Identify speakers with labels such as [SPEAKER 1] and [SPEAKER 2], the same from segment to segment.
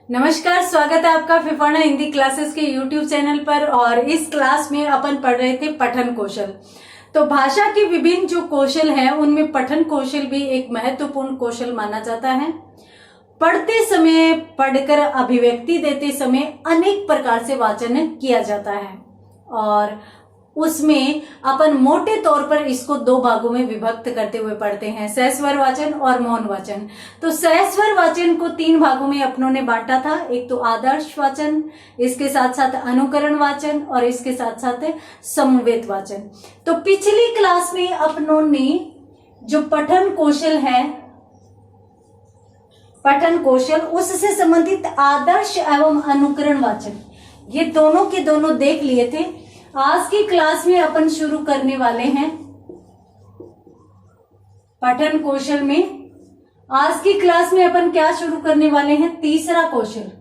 [SPEAKER 1] नमस्कार, स्वागत है आपका फिफाना हिंदी क्लासेस के यूट्यूब चैनल पर। और इस क्लास में अपन पढ़ रहे थे पठन कौशल। तो भाषा के विभिन्न जो कौशल हैं उनमें पठन कौशल भी एक महत्वपूर्ण कौशल माना जाता है। पढ़ते समय, पढ़कर अभिव्यक्ति देते समय अनेक प्रकार से वाचन किया जाता है और उसमें अपन मोटे तौर पर इसको दो भागों में विभक्त करते हुए पढ़ते हैं, सहस्वर वाचन और मौन वाचन। तो सहस्वर वाचन को तीन भागों में अपनों ने बांटा था। एक तो आदर्श वाचन, इसके साथ साथ अनुकरण वाचन और इसके साथ साथ समवेत वाचन। तो पिछली क्लास में अपनों ने जो पठन कौशल है, पठन कौशल, उससे संबंधित आदर्श एवं अनुकरण वाचन, ये दोनों के दोनों देख लिए थे। आज की क्लास में अपन शुरू करने वाले हैं पठन कौशल में। आज की क्लास में अपन क्या शुरू करने वाले हैं? तीसरा कौशल,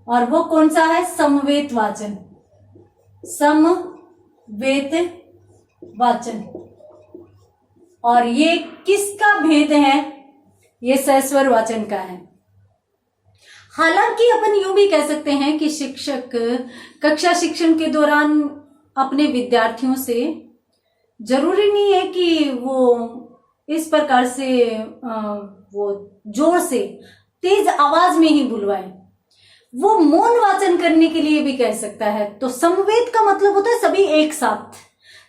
[SPEAKER 1] और वो कौन सा है? समवेत वाचन। समवेत वाचन। और ये किसका भेद है? ये सहस्वर वाचन का है। हालांकि अपन यूं भी कह सकते हैं कि शिक्षक कक्षा शिक्षण के दौरान अपने विद्यार्थियों से जरूरी नहीं है कि वो इस प्रकार से वो जोर से तेज आवाज में ही बुलवाए, वो मौन वाचन करने के लिए भी कह सकता है। तो समवेत का मतलब होता है सभी एक साथ।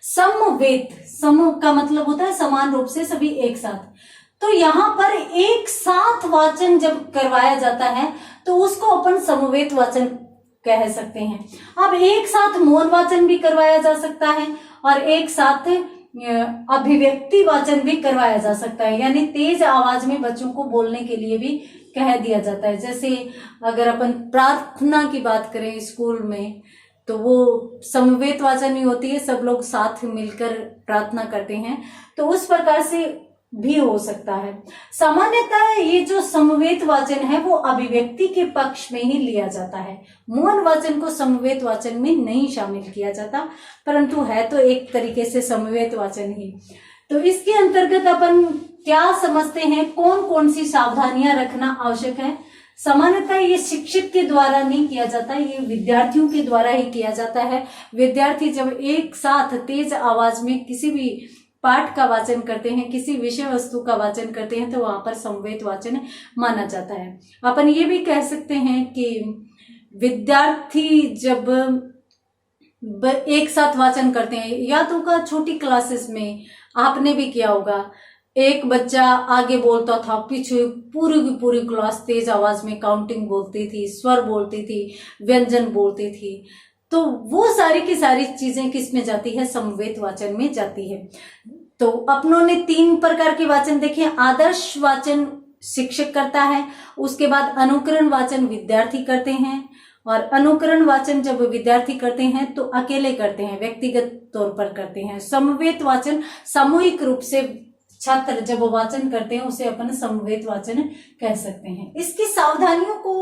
[SPEAKER 1] समवेत, सम का मतलब होता है समान रूप से, सभी एक साथ। तो यहां पर एक साथ वाचन जब करवाया जाता है तो उसको अपन समवेत वाचन कह सकते हैं। अब एक साथ मौन वाचन भी करवाया जा सकता है और एक साथ अभिव्यक्ति वाचन भी करवाया जा सकता है, यानी तेज आवाज में बच्चों को बोलने के लिए भी कह दिया जाता है। जैसे अगर अपन प्रार्थना की बात करें स्कूल में, तो वो समवेत वाचन ही होती है, सब लोग साथ मिलकर प्रार्थना करते हैं। तो उस प्रकार से भी हो सकता है। सामान्यतः ये जो समवेत वाचन है वो अभिव्यक्ति के पक्ष में ही लिया जाता है। मौन वाचन को समवेत वाचन में नहीं शामिल किया जाता, परंतु है तो एक तरीके से समवेत वाचन ही। तो इसके अंतर्गत अपन क्या समझते हैं, कौन कौन सी सावधानियां रखना आवश्यक है? सामान्यतः ये शिक्षक के द्वारा नहीं किया जाता, ये विद्यार्थियों के द्वारा ही किया जाता है। विद्यार्थी जब एक साथ तेज आवाज में किसी भी पाठ का वाचन करते हैं, किसी विषय वस्तु का वाचन करते हैं, तो वहां पर समवेत वाचन माना जाता है। अपन ये भी कह सकते हैं कि विद्यार्थी जब एक साथ वाचन करते हैं, या तो का छोटी क्लासेस में आपने भी किया होगा, एक बच्चा आगे बोलता था, पीछे पूरी की पूरी क्लास तेज आवाज में काउंटिंग बोलती थी, स्वर बोलती थी, व्यंजन बोलती थी। तो वो सारी की सारी चीजें किस में जाती है? समवेत वाचन में जाती है। तो अपनों ने तीन प्रकार के वाचन देखे। आदर्श वाचन शिक्षक करता है, उसके बाद अनुकरण वाचन विद्यार्थी करते हैं, और अनुकरण वाचन जब विद्यार्थी करते हैं तो अकेले करते हैं, व्यक्तिगत तौर पर करते हैं। समवेत वाचन सामूहिक रूप से छात्र जब वाचन करते हैं उसे अपन समवेत वाचन कह सकते हैं। इसकी सावधानियों को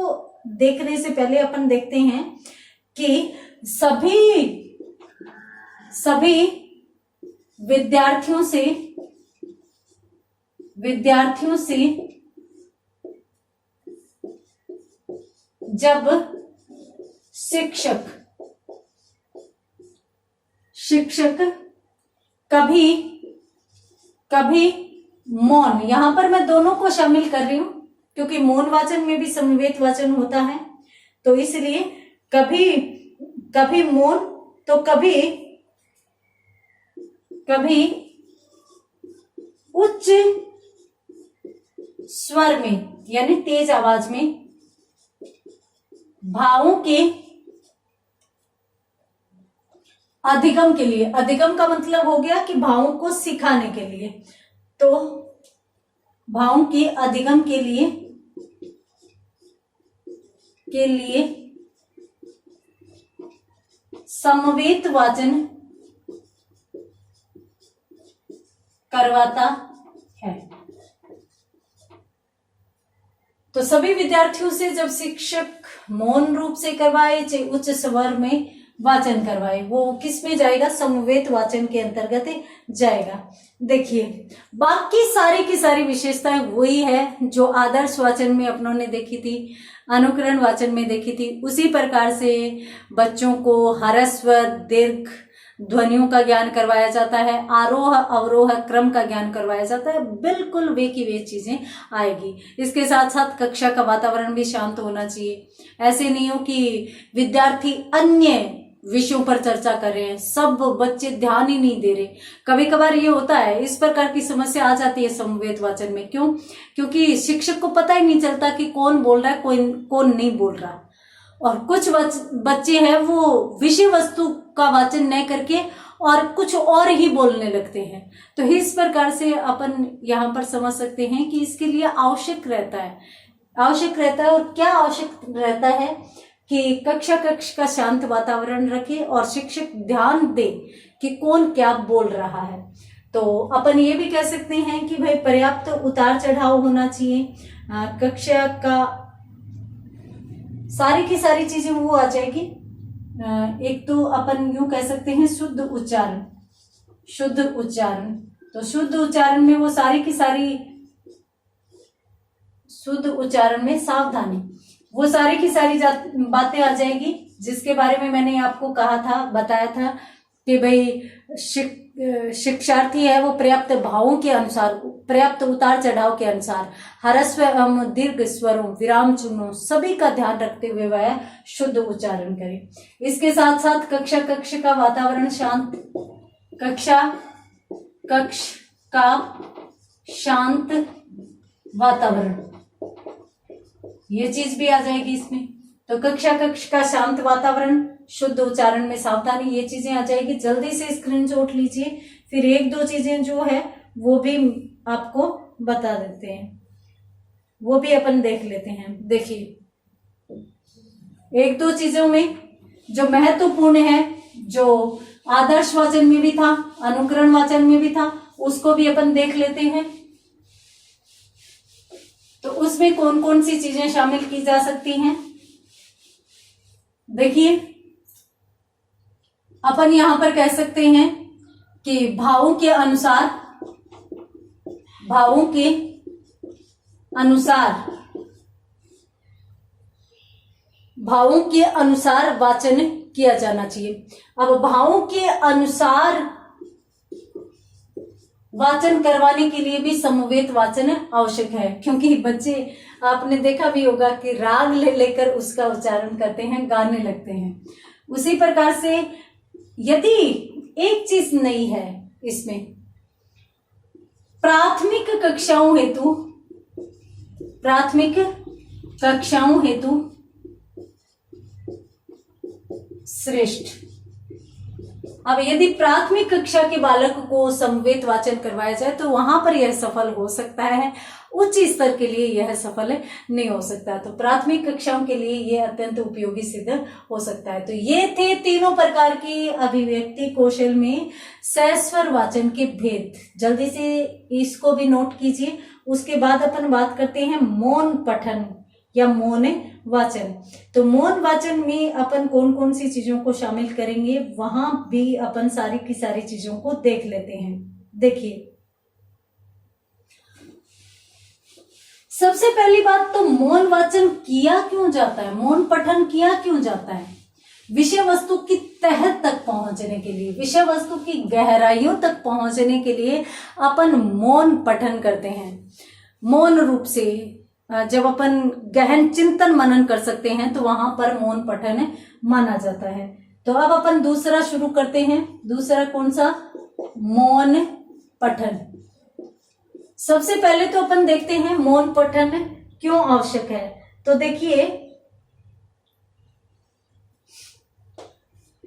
[SPEAKER 1] देखने से पहले अपन देखते हैं कि सभी विद्यार्थियों से जब शिक्षक कभी मौन, यहां पर मैं दोनों को शामिल कर रही हूं क्योंकि मौन वाचन में भी समवेत वाचन होता है, तो इसलिए कभी मौन तो कभी उच्च स्वर में यानी तेज आवाज में भावों के अधिगम के लिए। अधिगम का मतलब हो गया कि भावों को सिखाने के लिए, तो भावों के अधिगम के लिए समवेत वाचन करवाता है। तो सभी विद्यार्थियों से जब शिक्षक मौन रूप से करवाए चाहे उच्च स्वर में वाचन करवाए, वो किस में जाएगा? समवेत वाचन के अंतर्गत जाएगा। देखिए, बाकी सारी की सारी विशेषताएं वही है जो आदर्श वाचन में अपनों ने देखी थी, अनुकरण वाचन में देखी थी। उसी प्रकार से बच्चों को ह्रस्व दीर्घ ध्वनियों का ज्ञान करवाया जाता है, आरोह अवरोह क्रम का ज्ञान करवाया जाता है। बिल्कुल वे की वे चीजें आएगी। इसके साथ साथ कक्षा का वातावरण भी शांत होना चाहिए। ऐसे नहीं हो कि विद्यार्थी अन्य विषयों पर चर्चा कर रहे हैं, सब बच्चे ध्यान ही नहीं दे रहे। कभी कभार ये होता है, इस प्रकार की समस्या आ जाती है समवेत वाचन में। क्यों? क्योंकि शिक्षक को पता ही नहीं चलता कि कौन बोल रहा है, कौन नहीं बोल रहा। और कुछ बच्चे हैं वो विषय वस्तु का वाचन न करके और कुछ और ही बोलने लगते हैं। तो इस प्रकार से अपन यहाँ पर समझ सकते हैं कि इसके लिए आवश्यक रहता है। और क्या आवश्यक रहता है कि कक्ष का शांत वातावरण रखे और शिक्षक ध्यान दे कि कौन क्या बोल रहा है। तो अपन ये भी कह सकते हैं कि भाई पर्याप्त उतार चढ़ाव होना चाहिए। कक्षा का सारी की सारी चीजें वो आ जाएगी। एक तो अपन यूं कह सकते हैं शुद्ध उच्चारण। तो शुद्ध उच्चारण में वो सारी की सारी, शुद्ध उच्चारण में सावधानी, वो सारी की सारी बातें आ जाएगी जिसके बारे में मैंने आपको बताया था कि भाई शिक्षार्थी है वो पर्याप्त भावों के अनुसार, पर्याप्त उतार चढ़ाव के अनुसार ह्रस्व एवं दीर्घ स्वरों, विराम चिन्हों सभी का ध्यान रखते हुए वह शुद्ध उच्चारण करे। इसके साथ साथ कक्ष का वातावरण शांत, कक्ष का शांत वातावरण, ये चीज भी आ जाएगी इसमें। तो कक्ष का शांत वातावरण, शुद्ध उच्चारण में सावधानी, ये चीजें आ जाएगी। जल्दी से स्क्रीनशॉट लीजिए, फिर एक दो चीजें जो है वो भी आपको बता देते हैं, वो भी अपन देख लेते हैं। देखिए, एक दो चीजों में जो महत्वपूर्ण है, जो आदर्श वाचन में भी था, अनुकरण वाचन में भी था, उसको भी अपन देख लेते हैं। तो उसमें कौन कौन सी चीजें शामिल की जा सकती हैं, देखिए। अपन यहां पर कह सकते हैं कि भावों के अनुसार वाचन किया जाना चाहिए। अब भावों के अनुसार वाचन करवाने के लिए भी समवेत वाचन आवश्यक है, क्योंकि बच्चे, आपने देखा भी होगा कि राग लेकर उसका उच्चारण करते हैं, गाने लगते हैं। उसी प्रकार से यदि एक चीज नहीं है इसमें, प्राथमिक कक्षाओं हेतु श्रेष्ठ। अब यदि प्राथमिक कक्षा के बालक को समवेत वाचन करवाया जाए तो वहां पर यह सफल हो सकता है, उच्च स्तर के लिए यह सफल नहीं हो सकता। तो प्राथमिक कक्षाओं के लिए यह अत्यंत उपयोगी सिद्ध हो सकता है। तो ये थे तीनों प्रकार की अभिव्यक्ति कौशल में सस्वर वाचन के भेद। जल्दी से इसको भी नोट कीजिए। उसके बाद अपन बात करते हैं मौन पठन या मौन वाचन। तो मौन वाचन में अपन कौन कौन सी चीजों को शामिल करेंगे, वहां भी अपन सारी की सारी चीजों को देख लेते हैं। देखिए, सबसे पहली बात तो मौन वाचन किया क्यों जाता है, मौन पठन किया क्यों जाता है? विषय वस्तु की तह तक पहुंचने के लिए, विषय वस्तु की गहराइयों तक पहुंचने के लिए अपन मौन पठन करते हैं। मौन रूप से जब अपन गहन चिंतन मनन कर सकते हैं तो वहां पर मौन पठन माना जाता है। तो अब अपन दूसरा शुरू करते हैं। दूसरा कौन सा? मौन पठन। सबसे पहले तो अपन देखते हैं मौन पठन क्यों आवश्यक है। तो देखिए,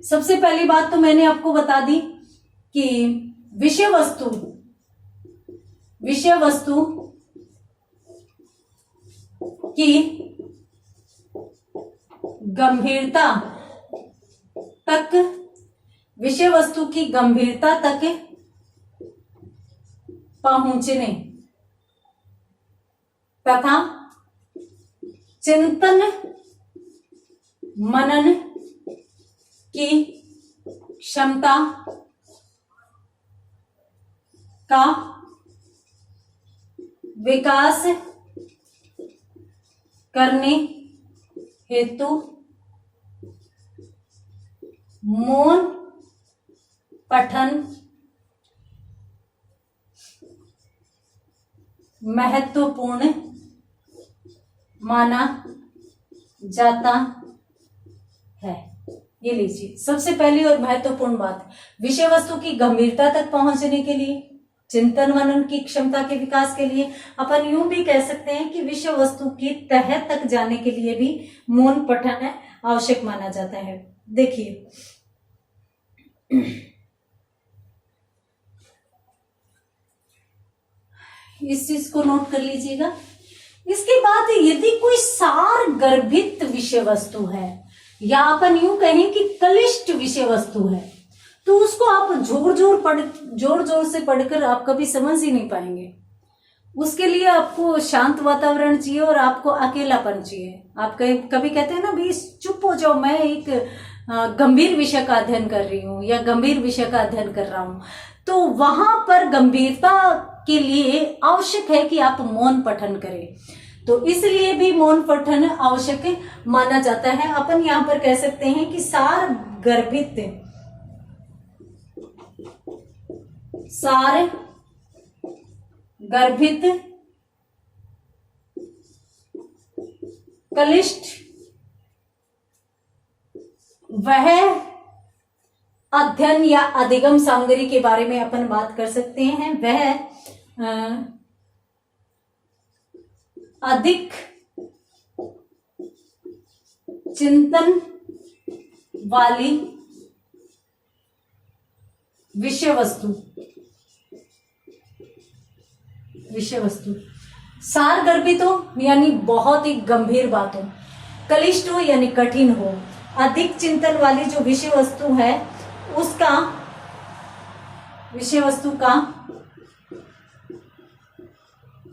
[SPEAKER 1] सबसे पहली बात तो मैंने आपको बता दी कि विषय वस्तु की गंभीरता तक, विषय वस्तु की गंभीरता तक पहुंचने तथा चिंतन मनन की क्षमता का विकास करने हेतु मौन पठन महत्वपूर्ण माना जाता है। ये लीजिए, सबसे पहली और महत्वपूर्ण बात, विषय वस्तु की गंभीरता तक पहुंचने के लिए, चिंतन मनन की क्षमता के विकास के लिए, अपन यूं भी कह सकते हैं कि विषय वस्तु की तह तक जाने के लिए भी मौन पठन आवश्यक माना जाता है। देखिए, इस चीज को नोट कर लीजिएगा। इसके बाद यदि कोई सार गर्भित विषय वस्तु है या अपन यूं कहें कि कलिष्ठ विषय वस्तु है, तो उसको आप जोर जोर से पढ़कर आप कभी समझ ही नहीं पाएंगे। उसके लिए आपको शांत वातावरण चाहिए और आपको अकेलापन चाहिए। आप कभी कहते हैं ना, भी चुप हो जाओ, मैं एक गंभीर विषय का अध्ययन कर रही हूं या गंभीर विषय का अध्ययन कर रहा हूं, तो वहां पर गंभीरता के लिए आवश्यक है कि आप मौन पठन करें। तो इसलिए भी मौन पठन आवश्यक माना जाता है। अपन यहां पर कह सकते हैं कि सार गर्भित कलिष्ठ वह अध्ययन या अधिगम सामग्री के बारे में अपन बात कर सकते हैं। वह अधिक चिंतन वाली विषय वस्तु सार गर्भित हो यानी बहुत ही गंभीर बात हो, कलिष्ठ हो यानी कठिन हो, अधिक चिंतन वाली जो विषय वस्तु है उसका विषय वस्तु का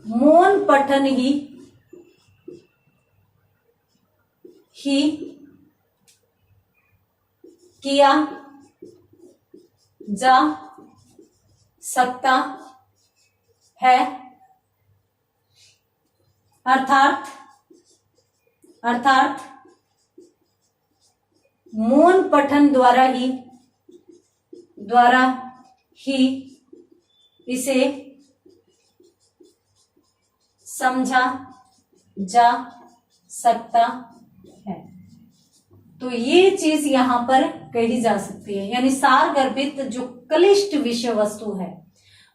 [SPEAKER 1] मौन पठन ही किया जा सकता है। अर्थात मौन पठन द्वारा ही इसे समझा जा सकता है। तो ये चीज यहां पर कही जा सकती है, यानी सार गर्भित जो कलिष्ठ विषय वस्तु है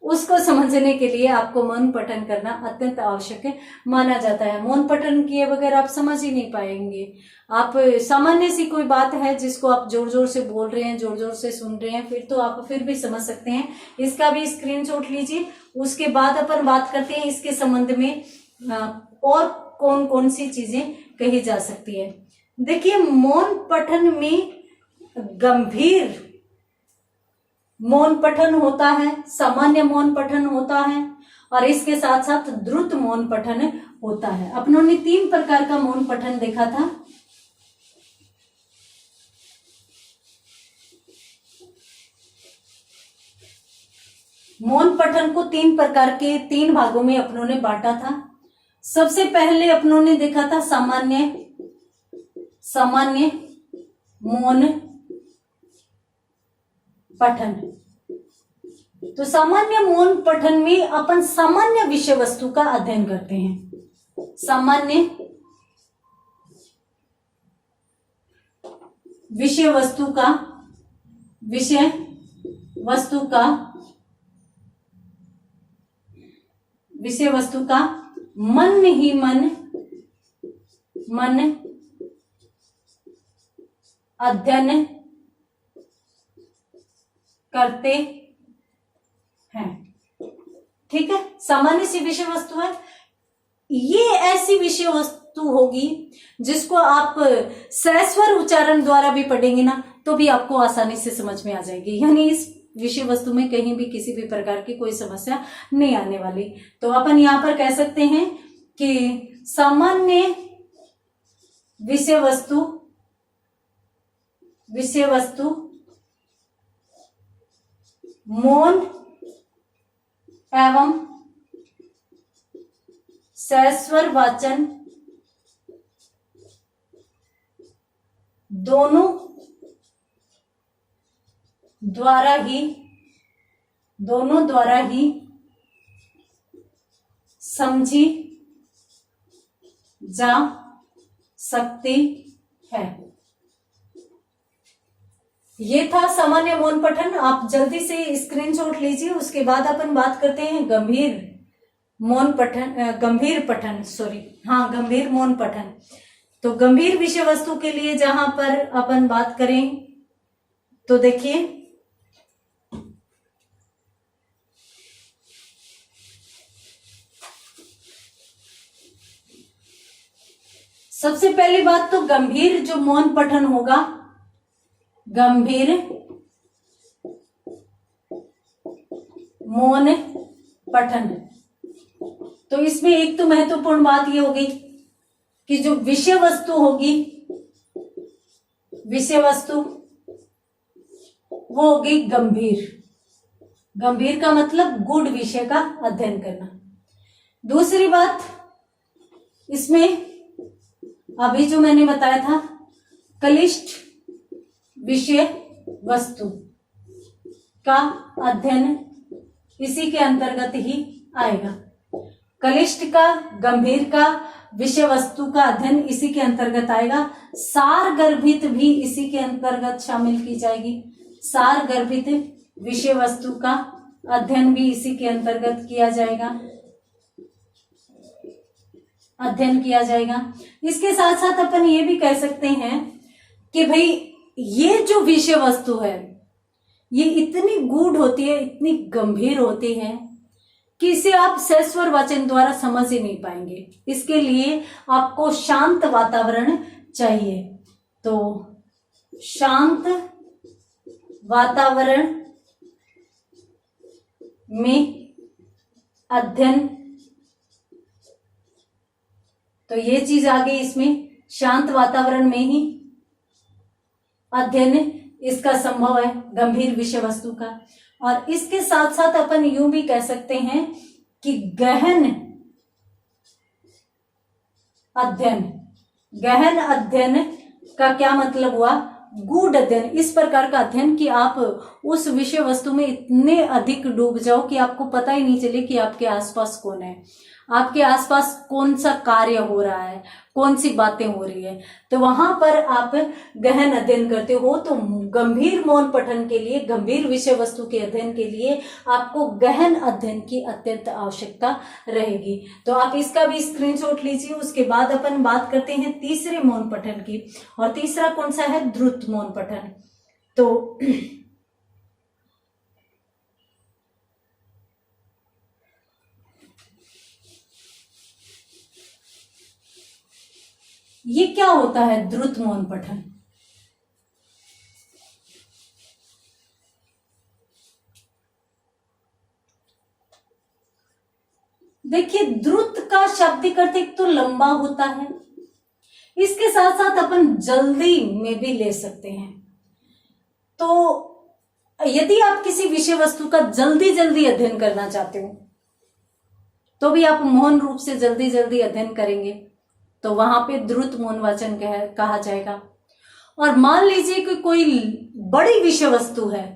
[SPEAKER 1] उसको समझने के लिए आपको मौन पठन करना अत्यंत आवश्यक है माना जाता है। मौन पठन किए बगैर आप समझ ही नहीं पाएंगे। आप सामान्य सी कोई बात है जिसको आप जोर जोर से बोल रहे हैं, जोर जोर से सुन रहे हैं, फिर तो आप फिर भी समझ सकते हैं। इसका भी स्क्रीनशॉट लीजिए। उसके बाद अपन बात करते हैं इसके संबंध में और कौन कौन सी चीजें कही जा सकती है। देखिए, मौन पठन में गंभीर मौन पठन होता है, सामान्य मौन पठन होता है और इसके साथ साथ द्रुत मौन पठन होता है। अपनों ने 3 प्रकार का मौन पठन देखा था। मौन पठन को 3 प्रकार के 3 भागों में अपनों ने बांटा था। सबसे पहले अपनों ने देखा था सामान्य मौन पठन। तो सामान्य मौन पठन में अपन सामान्य विषय वस्तु का अध्ययन करते हैं। सामान्य विषय वस्तु का मन ही मन अध्ययन करते हैं। ठीक है, सामान्य सी विषय वस्तु है। ये ऐसी विषय वस्तु होगी जिसको आप सस्वर उच्चारण द्वारा भी पढ़ेंगे ना तो भी आपको आसानी से समझ में आ जाएगी, यानी इस विषय वस्तु में कहीं भी किसी भी प्रकार की कोई समस्या नहीं आने वाली। तो अपन यहां पर कह सकते हैं कि सामान्य विषय वस्तु मौन एवं सस्वर वाचन दोनों द्वारा ही समझी जा सकती है। ये था सामान्य मौन पठन। आप जल्दी से स्क्रीनशॉट लीजिए। उसके बाद अपन बात करते हैं गंभीर मौन पठन। तो गंभीर विषय वस्तु के लिए जहां पर अपन बात करें तो देखिए, सबसे पहली बात तो गंभीर जो मौन पठन होगा, गंभीर मौन पठन, तो इसमें एक तो महत्वपूर्ण बात ये होगी कि जो विषय वस्तु होगी, विषय वस्तु वो होगी गंभीर। गंभीर का मतलब गूढ़ विषय का अध्ययन करना। दूसरी बात, इसमें अभी जो मैंने बताया था क्लिष्ट विषय वस्तु का अध्ययन इसी के अंतर्गत ही आएगा। क्लिष्ट का, गंभीर का, विषय वस्तु का अध्ययन इसी के अंतर्गत आएगा। सार गर्भित भी इसी के अंतर्गत शामिल की जाएगी। सार गर्भित विषय वस्तु का अध्ययन भी इसी के अंतर्गत किया जाएगा, अध्ययन किया जाएगा। इसके साथ साथ अपन ये भी कह सकते हैं कि भाई ये जो विषय वस्तु है ये इतनी गूढ़ होती है, इतनी गंभीर होती है कि इसे आप सहस्वर वाचन द्वारा समझ ही नहीं पाएंगे। इसके लिए आपको शांत वातावरण चाहिए। तो शांत वातावरण में अध्ययन, तो ये चीज आ गई इसमें, शांत वातावरण में ही अध्ययन इसका संभव है गंभीर विषय वस्तु का। और इसके साथ साथ अपन यूं भी कह सकते हैं कि गहन अध्ययन, गहन अध्ययन का क्या मतलब हुआ, गूढ़ अध्ययन, इस प्रकार का अध्ययन कि आप उस विषय वस्तु में इतने अधिक डूब जाओ कि आपको पता ही नहीं चले कि आपके आसपास कौन है, आपके आसपास कौन सा कार्य हो रहा है, कौन सी बातें हो रही है। तो वहां पर आप गहन अध्ययन करते हो। तो गंभीर मौन पठन के लिए, गंभीर विषय वस्तु के अध्ययन के लिए आपको गहन अध्ययन की अत्यंत आवश्यकता रहेगी। तो आप इसका भी स्क्रीनशॉट लीजिए। उसके बाद अपन बात करते हैं तीसरे मौन पठन की, और तीसरा कौन सा है, द्रुत मौन पठन। तो ये क्या होता है द्रुत मौन पठन? देखिए, द्रुत का शाब्दिक अर्थ एक तो लंबा होता है, इसके साथ साथ अपन जल्दी में भी ले सकते हैं। तो यदि आप किसी विषय वस्तु का जल्दी जल्दी अध्ययन करना चाहते हो तो भी आप मौन रूप से जल्दी जल्दी अध्ययन करेंगे, तो वहां पे द्रुत मौन वाचन कहा जाएगा। और मान लीजिए कि कोई बड़ी विषय वस्तु है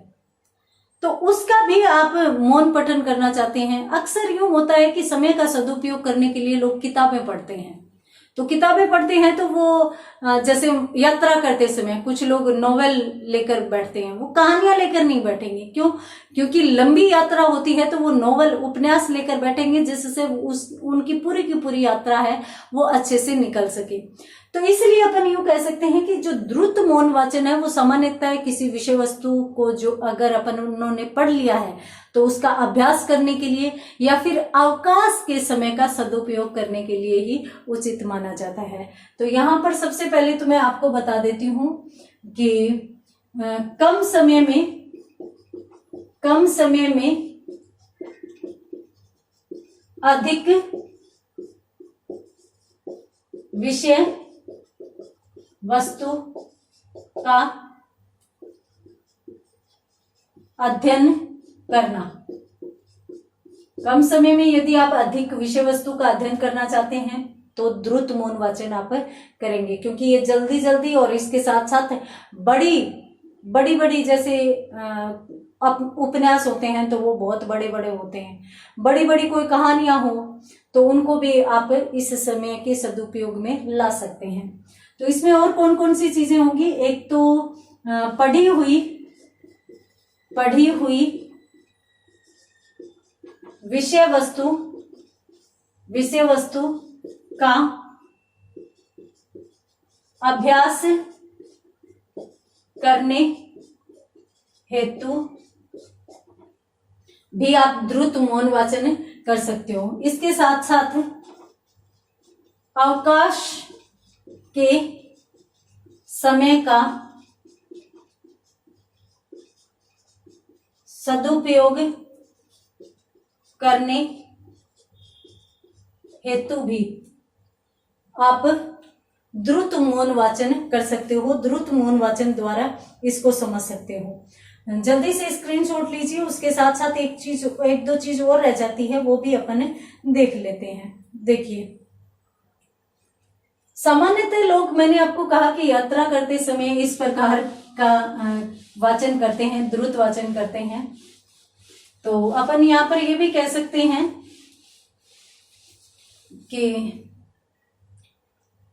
[SPEAKER 1] तो उसका भी आप मौन पठन करना चाहते हैं। अक्सर यूं होता है कि समय का सदुपयोग करने के लिए लोग किताबें पढ़ते हैं। तो किताबें पढ़ते हैं तो वो जैसे यात्रा करते समय कुछ लोग नोवेल लेकर बैठते हैं, वो कहानियां लेकर नहीं बैठेंगे। क्यों? क्योंकि लंबी यात्रा होती है तो वो नोवेल, उपन्यास लेकर बैठेंगे जिससे उनकी पूरी की पूरी यात्रा है वो अच्छे से निकल सके। तो इसलिए अपन यूं कह सकते हैं कि जो द्रुत मौन वाचन है वो सामान्यतः किसी विषय वस्तु को जो अगर अपन उन्होंने पढ़ लिया है तो उसका अभ्यास करने के लिए या फिर अवकाश के समय का सदुपयोग करने के लिए ही उचित माना जाता है। तो यहाँ पर सबसे पहले तो मैं आपको बता देती हूँ कि कम समय में अधिक विषय वस्तु का अध्ययन करना। कम समय में यदि आप अधिक विषय वस्तु का अध्ययन करना चाहते हैं तो द्रुत मौन वाचन आप करेंगे, क्योंकि ये जल्दी जल्दी और इसके साथ साथ बड़ी बड़ी बड़ी जैसे उपन्यास होते हैं तो वो बहुत बड़े बड़े होते हैं, बड़ी बड़ी कोई कहानियां हो तो उनको भी आप इस समय के सदुपयोग में ला सकते हैं। तो इसमें और कौन कौन सी चीजें होंगी, एक तो पढ़ी हुई विषय वस्तु का अभ्यास करने हेतु भी आप द्रुत मौन वाचन कर सकते हो। इसके साथ साथ अवकाश के समय का सदुपयोग करने हेतु भी आप द्रुत मौन वाचन कर सकते हो। द्रुत मौन वाचन द्वारा इसको समझ सकते हो। जल्दी से स्क्रीनशॉट लीजिए। उसके साथ साथ एक दो चीज और रह जाती है, वो भी अपन देख लेते हैं। देखिए, सामान्यतः लोग, मैंने आपको कहा कि यात्रा करते समय इस प्रकार का वाचन करते हैं, द्रुत वाचन करते हैं। तो अपन यहाँ पर ये भी कह सकते हैं कि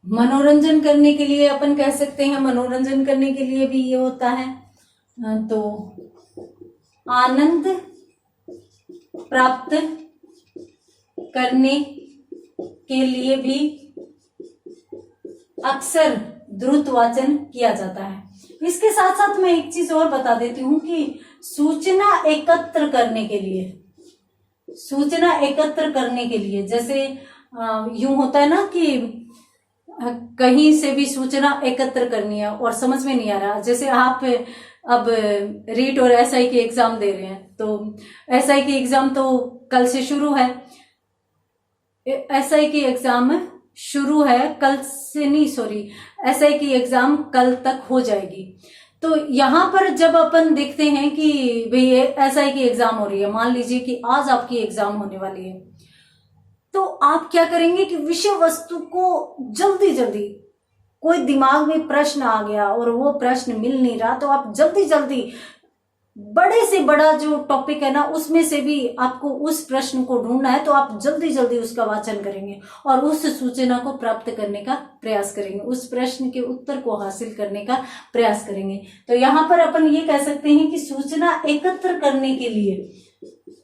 [SPEAKER 1] मनोरंजन करने के लिए अपन कह सकते हैं, मनोरंजन करने के लिए भी ये होता है। तो आनंद प्राप्त करने के लिए भी अक्सर द्रुत वाचन किया जाता है। इसके साथ साथ मैं एक चीज और बता देती हूँ कि सूचना एकत्र करने के लिए जैसे यूं होता है ना कि कहीं से भी सूचना एकत्र करनी है और समझ में नहीं आ रहा, जैसे आप अब रीट और एसआई के एग्जाम दे रहे हैं, तो एसआई की एग्जाम तो कल से शुरू है, एसआई की एग्जाम शुरू है कल से नहीं, सॉरी, एसआई की एग्जाम कल तक हो जाएगी। तो यहाँ पर जब अपन देखते हैं कि भाई एसआई की एग्जाम हो रही है, मान लीजिए कि आज आपकी एग्जाम होने वाली है, तो आप क्या करेंगे कि विषय वस्तु को जल्दी जल्दी, कोई दिमाग में प्रश्न आ गया और वो प्रश्न मिल नहीं रहा, तो आप जल्दी जल्दी बड़े से बड़ा जो टॉपिक है ना उसमें से भी आपको उस प्रश्न को ढूंढना है, तो आप जल्दी जल्दी उसका वाचन करेंगे और उस सूचना को प्राप्त करने का प्रयास करेंगे, उस प्रश्न के उत्तर को हासिल करने का प्रयास करेंगे। तो यहाँ पर अपन ये कह सकते हैं कि सूचना एकत्र करने के लिए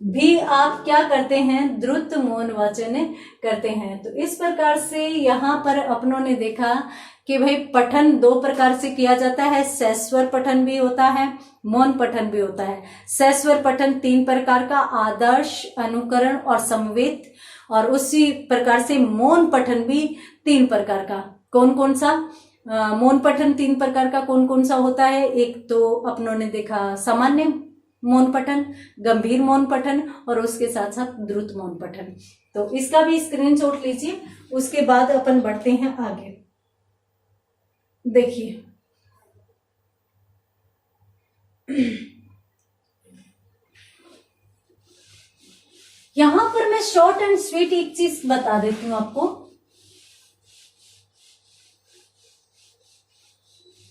[SPEAKER 1] भी आप क्या करते हैं, द्रुत मौन वाचन करते हैं। तो इस प्रकार से यहाँ पर अपनों ने देखा कि भाई पठन दो प्रकार से किया जाता है, सस्वर पठन भी होता है, मौन पठन भी होता है। सस्वर पठन 3 प्रकार का, आदर्श, अनुकरण और समवेत, और उसी प्रकार से मौन पठन भी 3 प्रकार का। कौन कौन सा मौन पठन 3 प्रकार का कौन कौन सा होता है? एक तो अपनों ने देखा सामान्य मौन पठन, गंभीर मौन पठन और उसके साथ साथ द्रुत मौन पठन। तो इसका भी स्क्रीनशॉट लीजिए, उसके बाद अपन बढ़ते हैं आगे। देखिए, यहां पर मैं शॉर्ट एंड स्वीट एक चीज बता देती हूं आपको।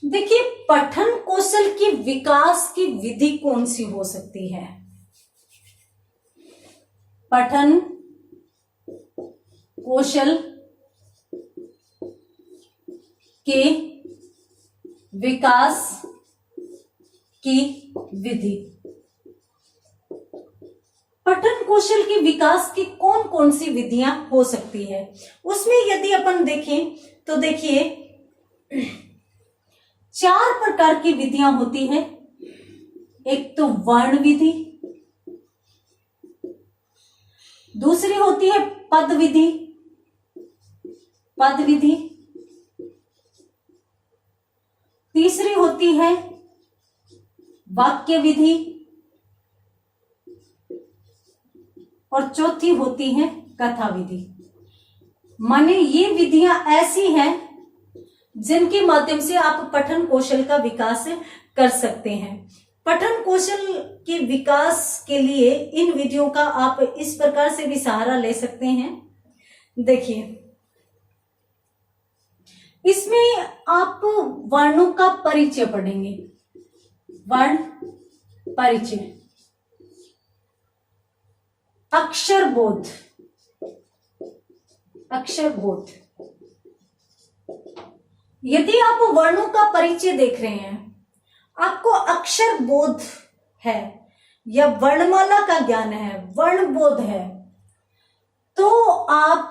[SPEAKER 1] देखिए, पठन कौशल की विकास की विधि कौन सी हो सकती है? पठन कौशल के विकास की विधि। पठन कौशल के विकास की कौन कौन सी विधियां हो सकती है? उसमें यदि अपन देखें तो देखिए 4 प्रकार की विधियां होती है। एक तो वर्ण विधि, दूसरी होती है पद विधि, तीसरी होती है वाक्य विधि और चौथी होती है कथा विधि। माने ये विधियां ऐसी हैं जिनके माध्यम से आप पठन कौशल का विकास कर सकते हैं। पठन कौशल के विकास के लिए इन विधियों का आप इस प्रकार से भी सहारा ले सकते हैं। देखिए, इसमें आप वर्णों का परिचय पढ़ेंगे, वर्ण परिचय, अक्षर बोध, अक्षर बोध। यदि आप वर्णों का परिचय देख रहे हैं, आपको अक्षर बोध है या वर्णमाला का ज्ञान है, वर्ण बोध है, तो आप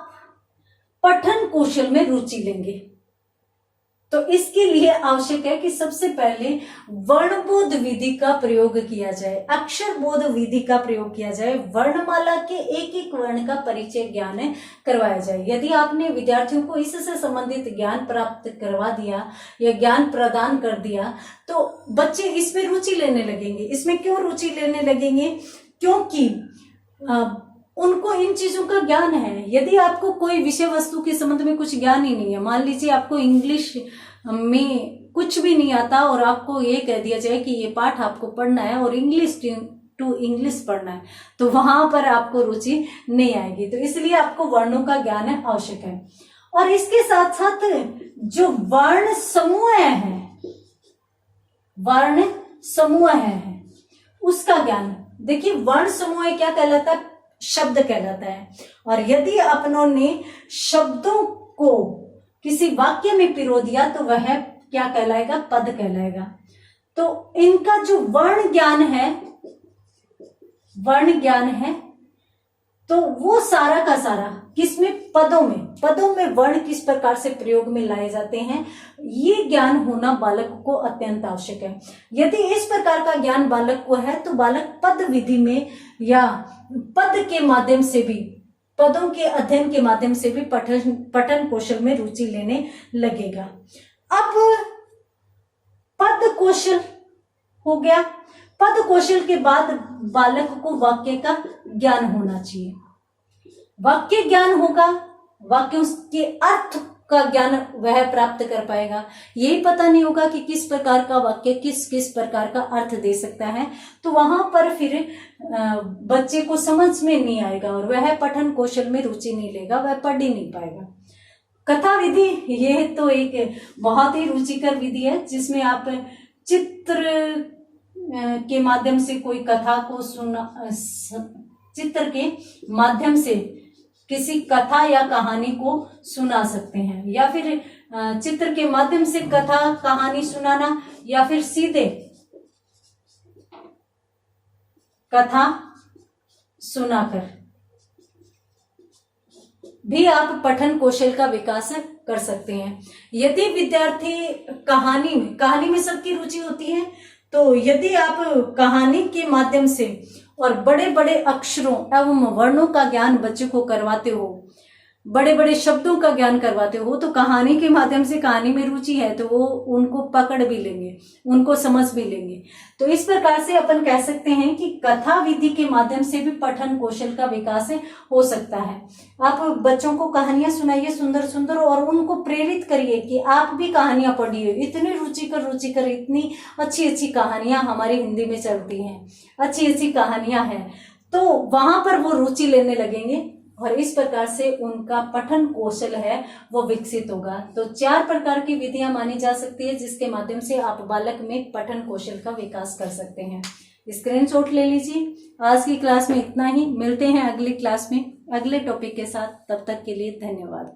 [SPEAKER 1] पठन कौशल में रुचि लेंगे। तो इसके लिए आवश्यक है कि सबसे पहले वर्णबोध विधि का प्रयोग किया जाए, अक्षर बोध विधि का प्रयोग किया जाए, वर्णमाला के एक एक वर्ण का परिचय ज्ञान करवाया जाए। यदि आपने विद्यार्थियों को इससे संबंधित ज्ञान प्राप्त करवा दिया या ज्ञान प्रदान कर दिया, तो बच्चे इसमें रुचि लेने लगेंगे। इसमें क्यों रुचि लेने लगेंगे? क्योंकि उनको इन चीजों का ज्ञान है। यदि आपको कोई विषय वस्तु के संबंध में कुछ ज्ञान ही नहीं है, मान लीजिए आपको इंग्लिश में कुछ भी नहीं आता और आपको ये कह दिया जाए कि ये पाठ आपको पढ़ना है और इंग्लिश टू इंग्लिश पढ़ना है, तो वहां पर आपको रुचि नहीं आएगी। तो इसलिए आपको वर्णों का ज्ञान आवश्यक है। और इसके साथ साथ जो वर्ण समूह है, वर्ण समूह है, उसका ज्ञान। देखिए, वर्ण समूह क्या कहलाता है? शब्द कहलाता है। और यदि अपनों ने शब्दों को किसी वाक्य में पिरो दिया तो वह क्या कहलाएगा? पद कहलाएगा। तो इनका जो वर्ण ज्ञान है, वर्ण ज्ञान है, तो वो सारा का सारा किसमें? पदों में। पदों में वर्ण किस प्रकार से प्रयोग में लाए जाते हैं, ये ज्ञान होना बालक को अत्यंत आवश्यक है। यदि इस प्रकार का ज्ञान बालक को है तो बालक पद विधि में या पद के माध्यम से भी, पदों के अध्ययन के माध्यम से भी पठन कौशल में रुचि लेने लगेगा। अब पद कौशल हो गया। पद कौशल के बाद बालक को वाक्य का ज्ञान होना चाहिए। वाक्य ज्ञान होगा, वाक्यों के अर्थ का ज्ञान वह प्राप्त कर पाएगा। यही पता नहीं होगा कि किस प्रकार का वाक्य किस किस प्रकार का अर्थ दे सकता है, तो वहां पर फिर बच्चे को समझ में नहीं आएगा और वह पठन कौशल में रुचि नहीं लेगा, वह पढ़ ही नहीं पाएगा। कथा विधि, यह तो एक बहुत ही रुचिकर विधि है, जिसमें आप चित्र के माध्यम से कोई कथा को सुना, चित्र के माध्यम से किसी कथा या कहानी को सुना सकते हैं, या फिर चित्र के माध्यम से कथा कहानी सुनाना, या फिर सीधे कथा सुनाकर भी आप पठन कौशल का विकास कर सकते हैं। यदि विद्यार्थी कहानी में सबकी रुचि होती है, तो यदि आप कहानी के माध्यम से और बड़े बड़े अक्षरों एवं वर्णों का ज्ञान बच्चों को करवाते हो, बड़े बड़े शब्दों का ज्ञान करवाते हो, तो कहानी के माध्यम से, कहानी में रुचि है तो वो उनको पकड़ भी लेंगे, उनको समझ भी लेंगे। तो इस प्रकार से अपन कह सकते हैं कि कथा विधि के माध्यम से भी पठन कौशल का विकास हो सकता है। आप बच्चों को कहानियां सुनाइए सुंदर सुंदर, और उनको प्रेरित करिए कि आप भी कहानियां पढ़िए। इतनी रुचिकर इतनी अच्छी अच्छी कहानियां हमारी हिंदी में चलती हैं, अच्छी अच्छी कहानियां हैं, तो वहां पर वो रुचि लेने लगेंगे और इस प्रकार से उनका पठन कौशल है वो विकसित होगा। तो 4 प्रकार की विधियां मानी जा सकती है जिसके माध्यम से आप बालक में पठन कौशल का विकास कर सकते हैं। स्क्रीनशॉट ले लीजिए। आज की क्लास में इतना ही, मिलते हैं अगली क्लास में अगले टॉपिक के साथ। तब तक के लिए धन्यवाद।